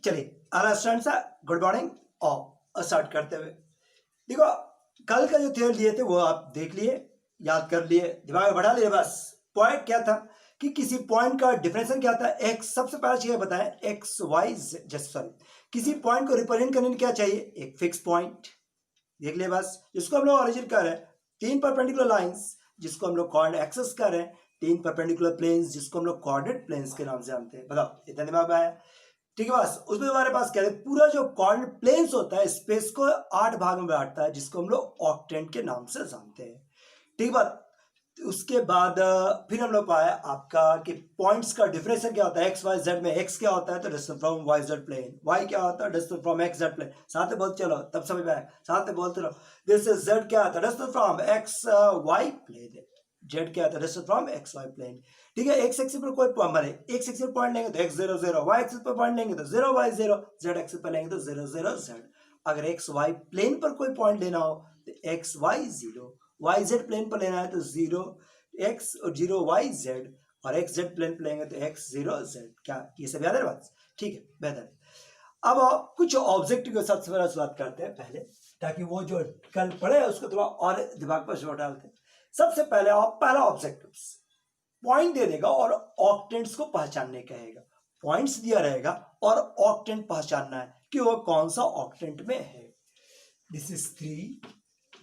चलिए आला students, good morning. और स्टार्ट करते हुए देखो, कल का जो थ्योरी दिए थे वो आप देख लिए, याद कर लिए, दिमाग में बढ़ा लिए। बस पॉइंट क्या था कि किसी पॉइंट का डिफरेंशियल क्या था। एक्स सबसे पहला चीज बताएं, एक्स वाई जस्ट सॉरी, किसी पॉइंट को रिप्रेजेंट करने के लिए क्या चाहिए, एक फिक्स पॉइंट। देख लिए बस, जिसको हम लोग ओरिजिन कर रहे हैं, तीन परपेंडिकुलर लाइंस जिसको हम लोग कोऑर्डिनेट एक्सेस कर रहे हैं, तीन परपेंडिकुलर प्लेन्स जिसको हम लोग कोऑर्डिनेट प्लेन्स के नाम से जानते हैं। बताओ इतना दिमाग में आया? ठीक है, बस उसमें हमारे पास क्या है, पूरा जो कोऑर्डिनेट प्लेन्स होता है स्पेस को 8 भाग में बांटता है जिसको हम लोग ऑक्टेंट के नाम से जानते हैं। ठीक बात। उसके बाद फिर हम लोग पाया आपका कि पॉइंट्स का डिफरेंशियल क्या होता है, एक्स वाई जेड में एक्स क्या होता है तो distance from Y Z plane, Y क्या होता है distance from X Z plane. साथ में बोलते चलो तब समझ में आया, साथ में बोलते रहो। दिस इज जेड क्या होता है distance from X Y plane, Z क्या होता है distance from X Y plane. ठीक है, एक्स एक्सिस पर कोई पॉइंट एक्स एक्सिस पर पॉइंट लेंगे तो एक्स 0 0, वाई एक्सिस पर पॉइंट लेंगे तो 0 वाई 0, जेड एक्सिस पर लेंगे तो 0 0 जेड। अगर एक्स वाई प्लेन पर कोई पॉइंट लेना हो तो X Y 0, Y Z plane पर लेना है तो 0 एक्स और 0 वाई जेड, और एक्स जेड प्लेन पर लेंगे तो एक्स 0 जेड। क्या ये सब याद है बात? ठीक है, बेहतर। अब कुछ ऑब्जेक्टिव के साथ शुरुआत करते हैं पहले, ताकि वो जो कल पढ़े उसको थोड़ा और दिमाग पर जोर डालते हैं। सबसे पहले पहला ऑब्जेक्टिव पॉइंट दे देगा और ऑक्टेंट्स को पहचानने कहेगा। पॉइंट्स दिया रहेगा और ऑक्टेंट पहचानना है कि वो कौन सा ऑक्टेंट में है। दिस इज 3,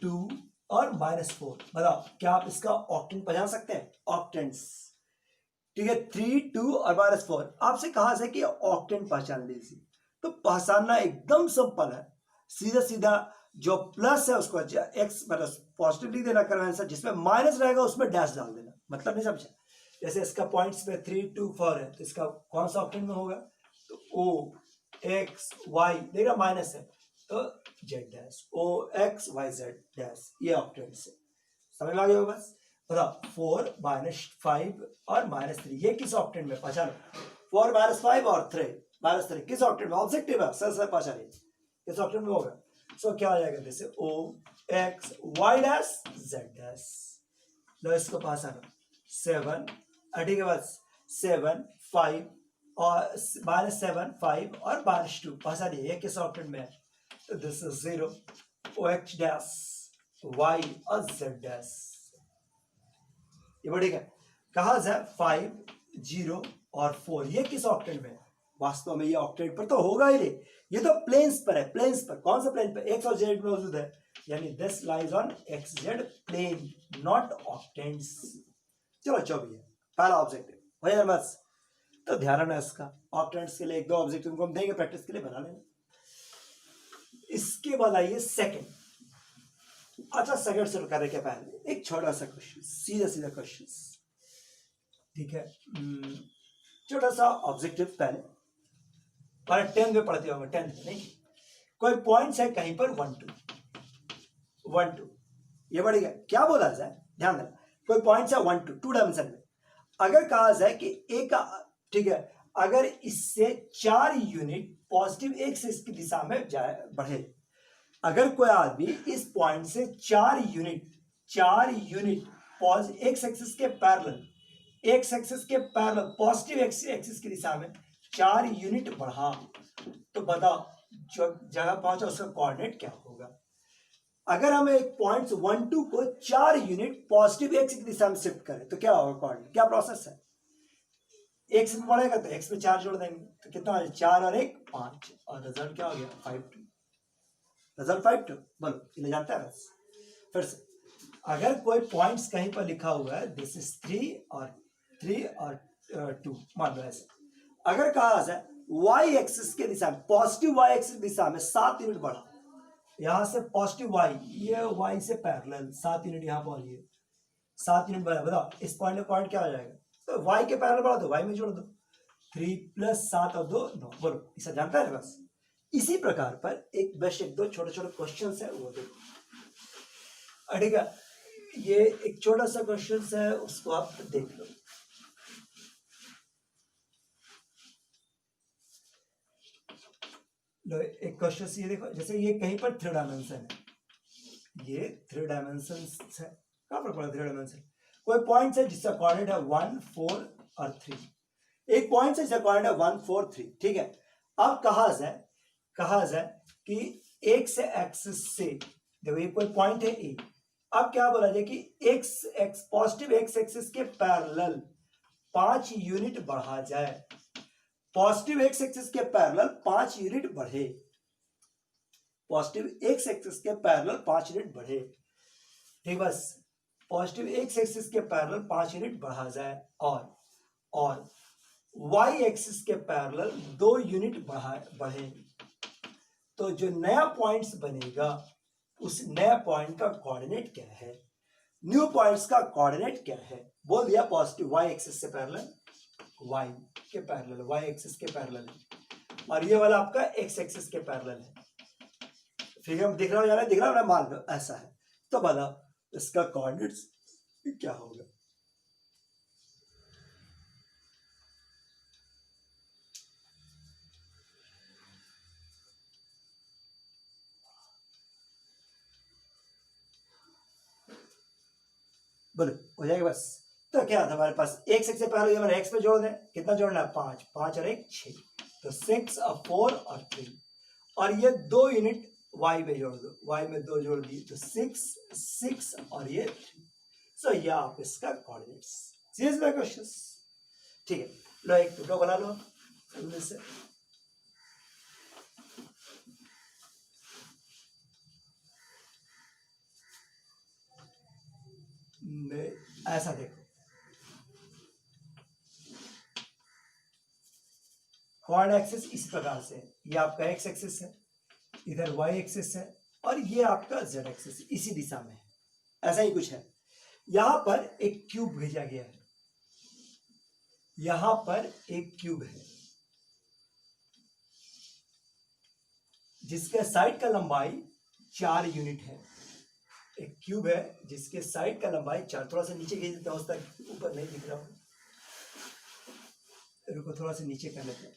2 और -4। बताओ क्या आप इसका ऑक्टेंट पहचान सकते हैं? ऑक्टेंट्स, ठीक है, 3, 2 और -4। आपसे कहा से कि ऑक्टेंट पहचान लीजिए, तो पहचानना एकदम सिंपल है। सीधा सीधा जो प्लस है उसको एक्स मतलब पॉजिटिव लिख देना कन्वेंशन, जिसमें माइनस रहेगा उसमें डैश डाल देना। मतलब नहीं समझा? जैसे इसका पॉइंट्स पे 3, 2, 4 है तो इसका कौन सा ऑक्टेंट में होगा, तो ओ एक्स वाई देगा, माइनस है तो जेड डैश, ओ एक्स वाई जेड डैश, ये ऑक्टेंट से समझ में आ गया होगा। बस बताओ 4, -5 और -3 ये किस ऑक्टेंट में? पहचानो। 4, -5 और 3 किस ऑक्टेंट में? ऑब्जेक्टिव है, सर पहचानिए किस ऑक्टेंट में होगा। सो क्या आ जाएगा, जैसे O X Y dash Z dash. लो इसको पहचानो, 7, ठीक है, बस 7, 5 और -7, 5 और -2 पहचानिए ये किस ऑक्टेंट में है, तो this is 0 O X dash Y और जेड डैश। ये बढ़ेगा, कहा जाए 5, 0 और 4 ये किस ऑक्टेंट में है? वास्तव में ये ऑक्टेंट पर तो होगा ही नहीं, ये तो प्लेन्स पर है। प्लेन्स पर कौन सा प्लेन पर? एक्स और जेड मौजूद है, यानी this lies on X Z plane, not octants. चलो 24 है पहला ऑब्जेक्टिव, भैया बस तो ध्यान रखना इसका। ऑक्टेंट्स के लिए एक दो ऑब्जेक्टिव को हम देंगे प्रैक्टिस के लिए, बना लेना। इसके बाद आइए सेकंड। अच्छा, सेकंड शुरू करने के पहले एक छोटा सा क्वेश्चन, सीधा सीधा क्वेश्चन, ठीक है। छोटा सा ऑब्जेक्टिव पहले, पर 10th में पढ़ते होंगे, 10th में नहीं, कोई पॉइंट्स है कहीं पर 1 2 ये बढ़ेगा। क्या बोला जाए, ध्यान देना, कोई पॉइंट्स है 1 2 डायमेंशन में। अगर कहा जाए कि एक, ठीक है, अगर इससे 4 यूनिट पॉजिटिव एक्सिस की दिशा में जाए बढ़े, अगर कोई आदमी इस पॉइंट से 4 यूनिट एक्स एक्सिस के पैरेलल, एक्स एक्सिस के पैरेलल पॉजिटिव एक्सिस की दिशा में 4 यूनिट बढ़ा, तो बताओ जो जगह पहुंचा उसका कोऑर्डिनेट क्या होगा। अगर हम एक पॉइंट 1 2 को 4 यूनिट पॉजिटिव एक्स की दिशा में शिफ्ट करें तो क्या होगा कोऑर्डिनेट? क्या प्रोसेस है? एक्स में बढ़ेगा तो एक्स में 4 जोड़ देंगे तो कितना है, 4 और 1 5, और रिजल्ट क्या हो गया 5 2। रिजल्ट 5 2, बोलो इन्हें जानता है बस। फिर से, अगर कोई पॉइंट्स कहीं पर लिखा हुआ है दिस इज 3 और 2, मान लो ऐसे। अगर कहा जाए वाई एक्सिस के दिशा में, पॉजिटिव वाई एक्सिस दिशा में 7 यूनिट बढ़ा, यहां से पॉजिटिव वाई, ये वाई से पैरेलल 7 यूनिट यहां पर, ये 7 यूनिट बढ़ा, बताओ इस पॉइंट में पॉइंट क्या हो जाएगा, तो वाई के पैरेलल बढ़ा दो, वाई में जोड़ दो, 3 + 7 और 2 9, बोलो इसे जानता है बस। इसी प्रकार पर एक बस एक दो छोटे छोटे क्वेश्चन है वो देखो, ठीक है। ये एक छोटा सा क्वेश्चन है, उसको आप देख लो। लो एक क्वेश्चन ये देखो, जैसे ये कहीं पर 3 डायमेंशन है, ये 3 डायमेंशन है, कहां पर पड़ा 3 डायमेंशन? कोई पॉइंट है जिसका कोऑर्डिनेट है 1 4 और 3, एक पॉइंट है जिसका कोऑर्डिनेट है 1 4 3, ठीक है। अब कहा जाए कि एक्स एक्सिस से, देखो ये कोई पॉइंट है ए, अब क्या बोला जाए कि एक्स पॉजिटिव एक्स एक्सिस के पैरेलल 5 यूनिट बढ़ा जाए, पॉजिटिव एक्स एक्सिस के पैरेलल 5 यूनिट बढ़े, पॉजिटिव एक्स एक्सिस के पैरेलल 5 यूनिट बढ़े, ठीक, बस पॉजिटिव एक्स एक्सिस के पैरेलल 5 यूनिट बढ़ा जाए, और वाई एक्सिस के पैरेलल 2 यूनिट बढ़े, तो जो नया पॉइंट्स बनेगा उस नया पॉइंट का कोऑर्डिनेट क्या है, न्यू पॉइंट्स का कोऑर्डिनेट क्या है, बोल दिया पॉजिटिव वाई एक्सिस से पैरेलल, वाई के पैरेलल, वाई एक्सिस के पैरेलल है, और ये वाला आपका एक्स एक्सिस के पैरेलल है। फिगर में दिख रहा है, मान लो ऐसा है, तो बताओ इसका कोऑर्डिनेट्स क्या होगा। बोलो हो जाएगा बस। तो क्या था हमारे पास एक्स एक्स से पहले हमारे एक्स पे जोड़ दें, कितना जोड़ना है 5, 5 और 1 6, तो 6 और 4 और 3, और ये 2 यूनिट y पे जोड़ दो, y में 2 जोड़ दिए तो 6 6 और ये 3, सो ये आप इसका कोऑर्डिनेट्स। सीरियस में क्वेश्चंस, ठीक है, लो एक टुकड़ा बना लो इनमें से, ऐसा देखो, कोऑर्डिनेट एक्सिस इस प्रकार से, ये आपका एक्स एक्सिस है, इधर वाई एक्सिस है, और ये आपका जेड एक्सिस इसी दिशा में है, ऐसा ही कुछ है। यहां पर एक क्यूब भेजा गया है, यहां पर एक क्यूब है जिसके साइड का लंबाई 4 यूनिट है, एक क्यूब है जिसके साइड का लंबाई 4, थोड़ा सा नीचे खींच देता हूं, तक ऊपर नहीं दिख रहा हूं, रुको थोड़ा सा नीचे कर लेते हैं,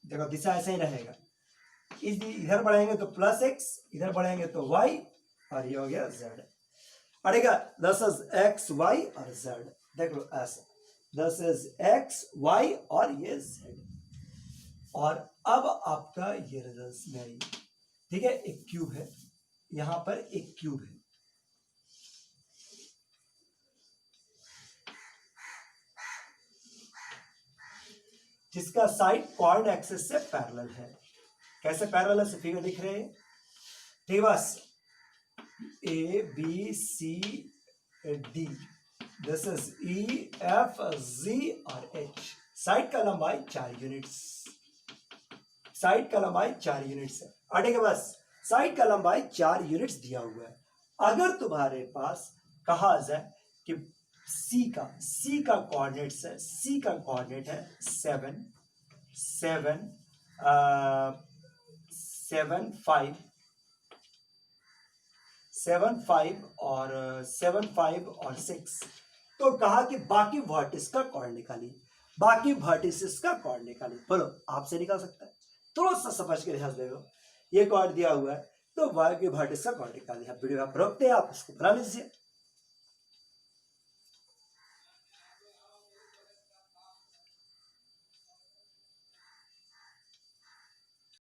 देखो दिशा ऐसे ही रहेगा, इधर बढ़ेंगे तो प्लस एक्स, इधर बढ़ेंगे तो वाई, और ये हो गया जेड, पड़ेगा दिस इज एक्स वाई और जेड, देख लो ऐसा, दिस इज एक्स वाई और ये जेड, और अब आपका ये रिजल्ट में आई, ठीक है, एक क्यूब है, यहां पर एक क्यूब है, जिसका साइड कोऑर्डिनेट एक्सिस से पैरेलल है, कैसे पैरेलल है, फिगर दिख रहे हैं, ठीक, बस A B C D, this is E F G और एच, साइड का लंबाई 4 यूनिट्स, साइड का लंबाई 4 यूनिट्स है, ठीक है, बस साइड का लंबाई 4 यूनिट्स दिया हुआ है। अगर तुम्हारे पास कहा जाए कि सी का कोऑर्डिनेट्स है, सी का कोऑर्डिनेट है 7 7 7 5 7 5 और 7 5 और 6, तो कहा कि बाकी वर्टिस का कोऑर्डिनेट निकालिए, बाकी वर्टिसेस का कोऑर्डिनेट निकालिए, बोलो आपसे निकाल सकता है, थोड़ा सा समझ के ध्यान देगा, ये कोऑर्डिनेट दिया हुआ है तो बाकी वर्टिस का कोऑर्डिनेट निकालिए। वीडियो आप रोकते हैं, आप इसको बना लीजिए।